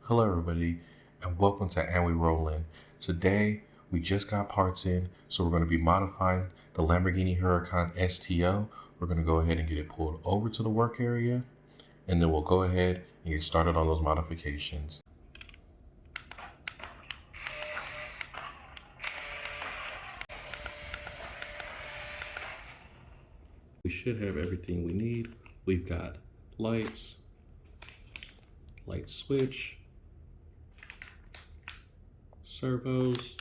Hello everybody and welcome to And We Rollin'. Today we just got parts in, so we're going to be modifying the Lamborghini Huracán STO. We're going to go ahead and get it pulled over to the work area, and then we'll go ahead and get started on those modifications. We should have everything we need. We've got lights, light switch, servos,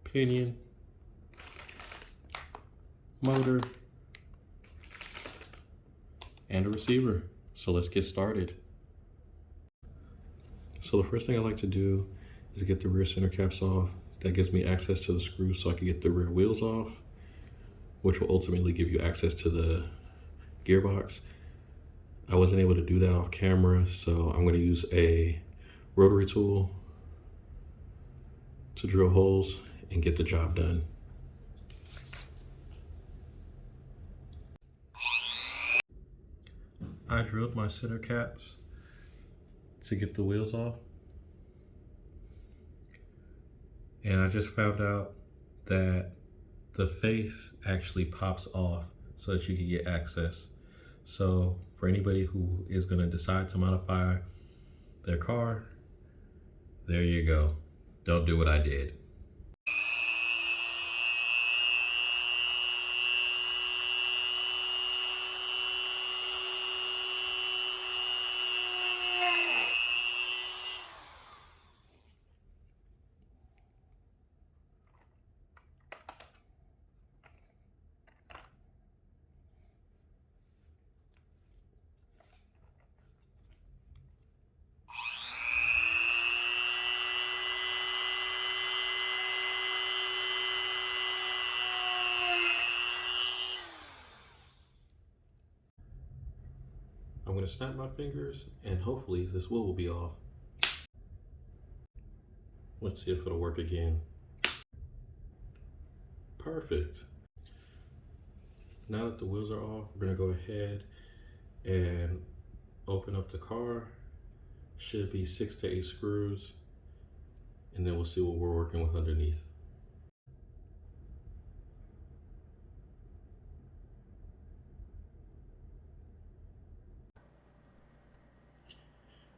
pinion, motor, and a receiver. So let's get started. So the first thing I like to do is get the rear center caps off. That gives me access to the screws so I can get the rear wheels off, which will ultimately give you access to the gearbox. I wasn't able to do that off camera, so I'm going to use a rotary tool to drill holes and get the job done. I drilled my center caps to get the wheels off, and I just found out that the face actually pops off so that you can get access. So for anybody who is going to decide to modify their car, there you go. Don't do what I did. I'm going to snap my fingers and hopefully this wheel will be off. Let's see if it'll work again. Perfect. Now that the wheels are off, we're going to go ahead and open up the car. Should be 6 to 8 screws, and then we'll see what we're working with underneath.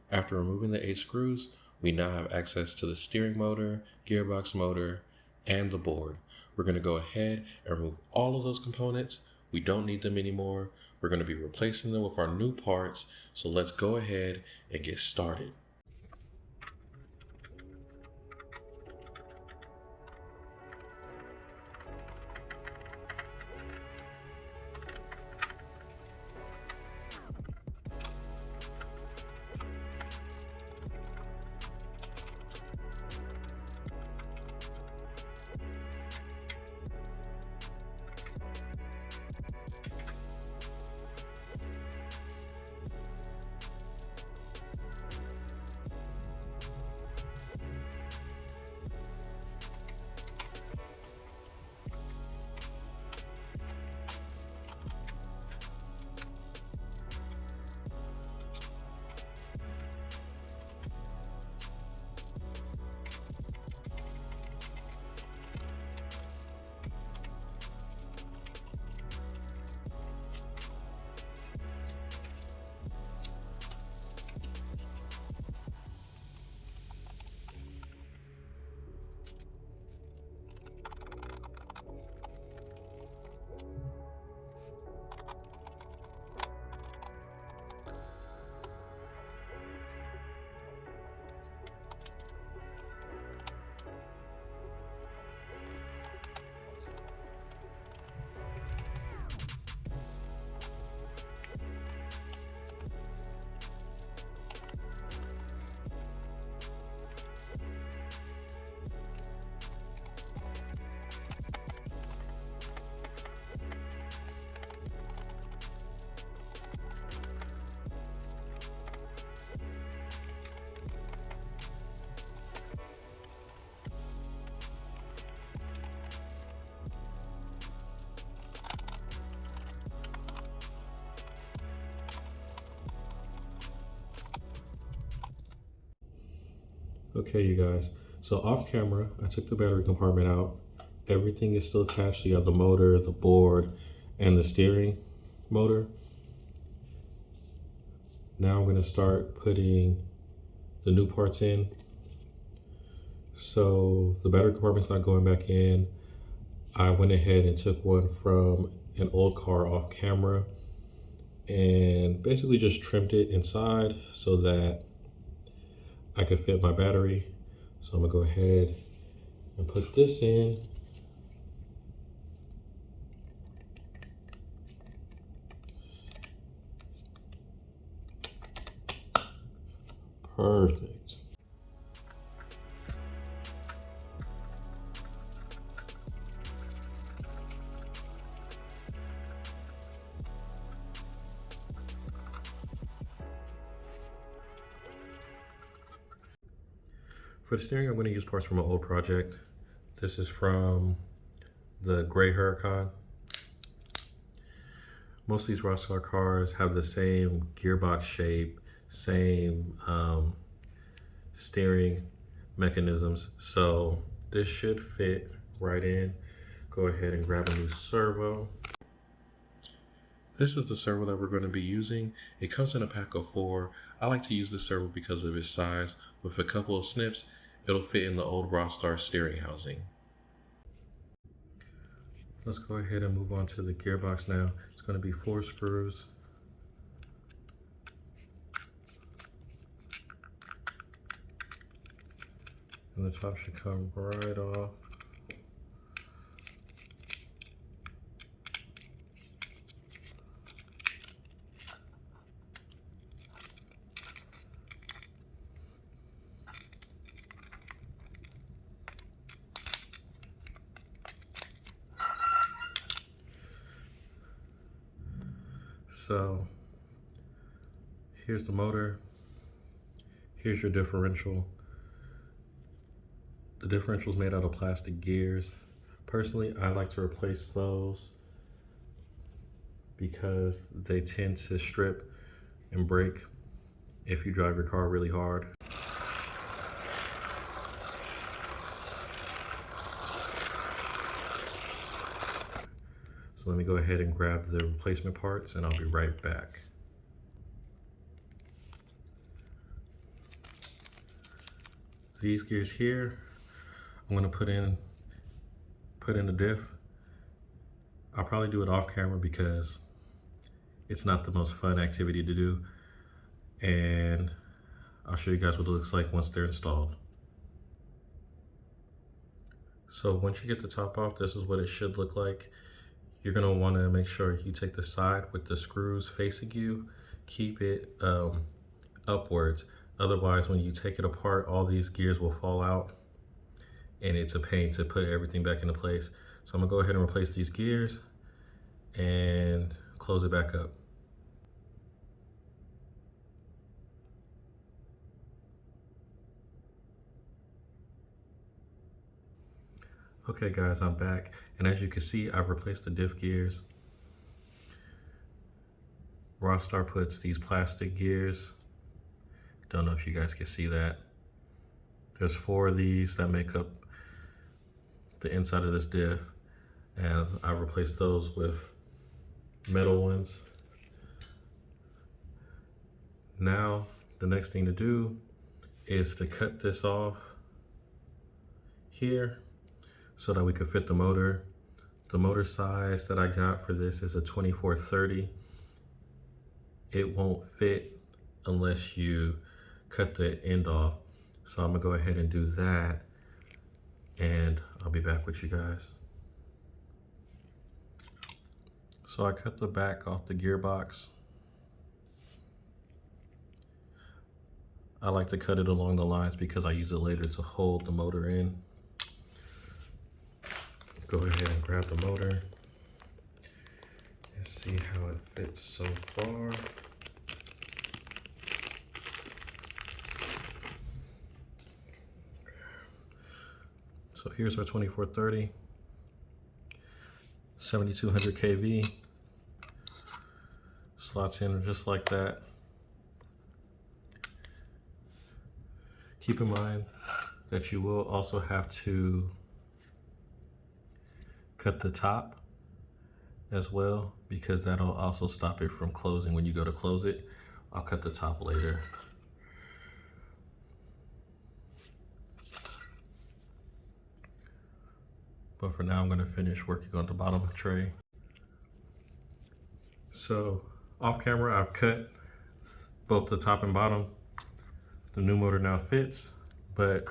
After removing the 8 screws, we now have access to the steering motor, gearbox motor, and the board. We're going to go ahead and remove all of those components. We don't need them anymore. We're going to be replacing them with our new parts. So let's go ahead and get started. Okay, you guys, so off camera, I took the battery compartment out. Everything is still attached. You got the motor, the board, and the steering motor. Now I'm gonna start putting the new parts in. So the battery compartment's not going back in. I went ahead and took one from an old car off camera and basically just trimmed it inside so that I could fit my battery. So I'm gonna go ahead and put this in. Perfect. For the steering, I'm going to use parts from an old project. This is from the gray Huracan. Most of these Rastar cars have the same gearbox shape, same steering mechanisms. So this should fit right in. Go ahead and grab a new servo. This is the servo that we're going to be using. It comes in a pack of 4. I like to use this servo because of its size. With a couple of snips, it'll fit in the old Rastar steering housing. Let's go ahead and move on to the gearbox now. It's going to be 4 screws. And the top should come right off. So here's the motor, here's your differential. The differential is made out of plastic gears. Personally, I like to replace those because they tend to strip and break if you drive your car really hard. So let me go ahead and grab the replacement parts and I'll be right back. These gears here, I'm gonna put in the diff. I'll probably do it off camera because it's not the most fun activity to do. And I'll show you guys what it looks like once they're installed. So once you get the top off, this is what it should look like. You're gonna wanna make sure you take the side with the screws facing you, keep it upwards. Otherwise, when you take it apart, all these gears will fall out and it's a pain to put everything back into place. So I'm gonna go ahead and replace these gears and close it back up. Okay guys, I'm back. And as you can see, I've replaced the diff gears. Rastar puts these plastic gears. Don't know if you guys can see that. There's 4 of these that make up the inside of this diff. And I replaced those with metal ones. Now, the next thing to do is to cut this off here so that we could fit the motor. The motor size that I got for this is a 2430. It won't fit unless you cut the end off. So I'm gonna go ahead and do that and I'll be back with you guys. So I cut the back off the gearbox. I like to cut it along the lines because I use it later to hold the motor in. Go ahead and grab the motor and see how it fits so far. So here's our 2430, 7200 kV, slots in just like that. Keep in mind that you will also have to cut the top as well, because that'll also stop it from closing when you go to close it. I'll cut the top later. But for now, I'm gonna finish working on the bottom tray. So off camera, I've cut both the top and bottom. The new motor now fits, but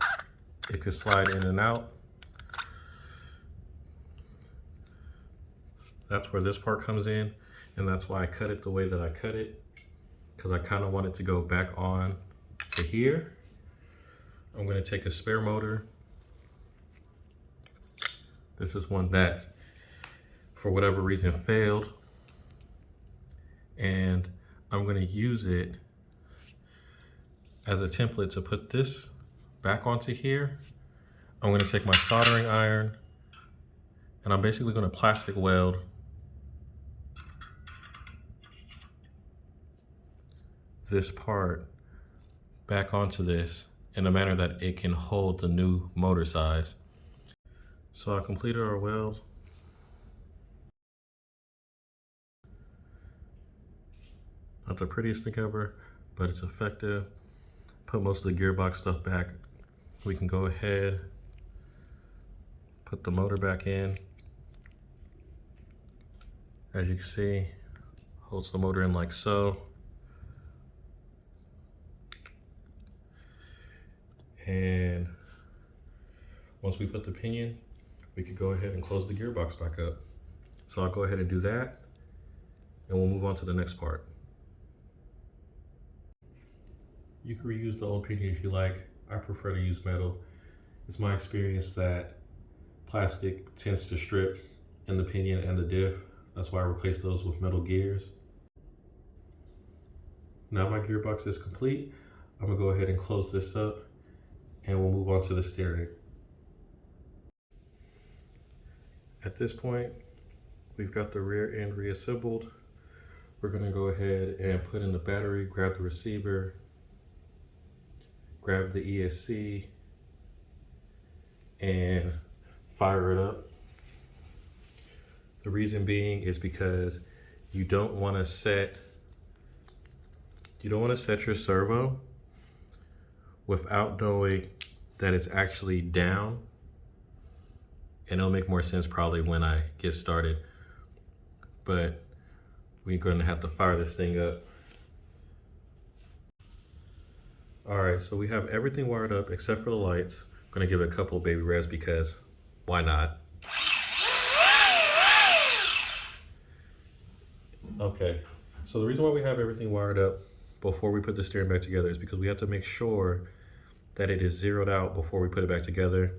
it could slide in and out. That's where this part comes in, and that's why I cut it the way that I cut it, because I kind of want it to go back on to here. I'm going to take a spare motor. This is one that, for whatever reason, failed, and I'm going to use it as a template to put this back onto here. I'm going to take my soldering iron, and I'm basically going to plastic weld this part back onto this in a manner that it can hold the new motor size. So I completed our weld. Not the prettiest thing ever, but it's effective. Put most of the gearbox stuff back. We can go ahead, put the motor back in. As you can see, holds the motor in like so. And once we put the pinion, we could go ahead and close the gearbox back up. So I'll go ahead and do that, and we'll move on to the next part. You can reuse the old pinion if you like. I prefer to use metal. It's my experience that plastic tends to strip in the pinion and the diff. That's why I replaced those with metal gears. Now my gearbox is complete. I'm gonna go ahead and close this up, and we'll move on to the steering. At this point, we've got the rear end reassembled. We're gonna go ahead and put in the battery, grab the receiver, grab the ESC, and fire it up. The reason being is because you don't want to set your servo without knowing that it's actually down, and it'll make more sense probably when I get started, but we're going to have to fire this thing up. All right, so we have everything wired up except for the lights. I'm going to give it a couple of baby revs because why not? Okay, so the reason why we have everything wired up before we put the steering back together is because we have to make sure that it is zeroed out before we put it back together.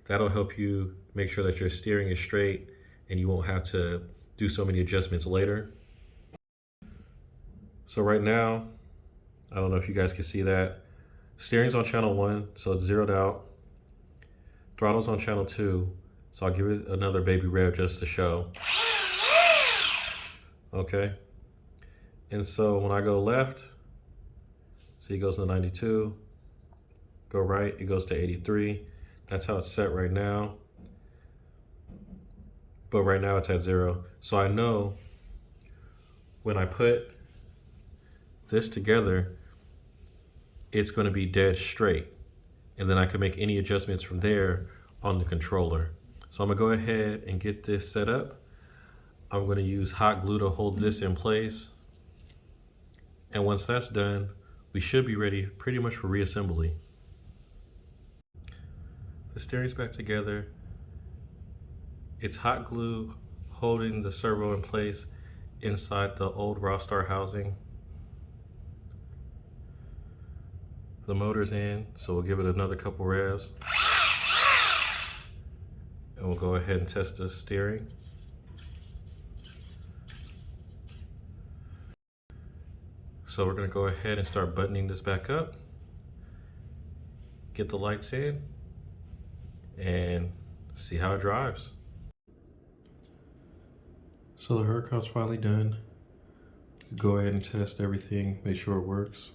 That'll help you make sure that your steering is straight and you won't have to do so many adjustments later. So right now, I don't know if you guys can see that. Steering's on channel 1, so it's zeroed out. Throttle's on channel 2, so I'll give it another baby rev just to show. Okay. And so when I go left, see it goes to 92. Go right, it goes to 83. That's how it's set right now. But right now it's at 0. So I know when I put this together, it's going to be dead straight. And then I can make any adjustments from there on the controller. So I'm going to go ahead and get this set up. I'm going to use hot glue to hold this in place. And once that's done, we should be ready pretty much for reassembly. The steering's back together. It's hot glue holding the servo in place inside the old Rastar housing. The motor's in, so we'll give it another couple revs. And we'll go ahead and test the steering. So we're gonna go ahead and start buttoning this back up, get the lights in, and see how it drives. So the Huracan's finally done. Go ahead and test everything, make sure it works.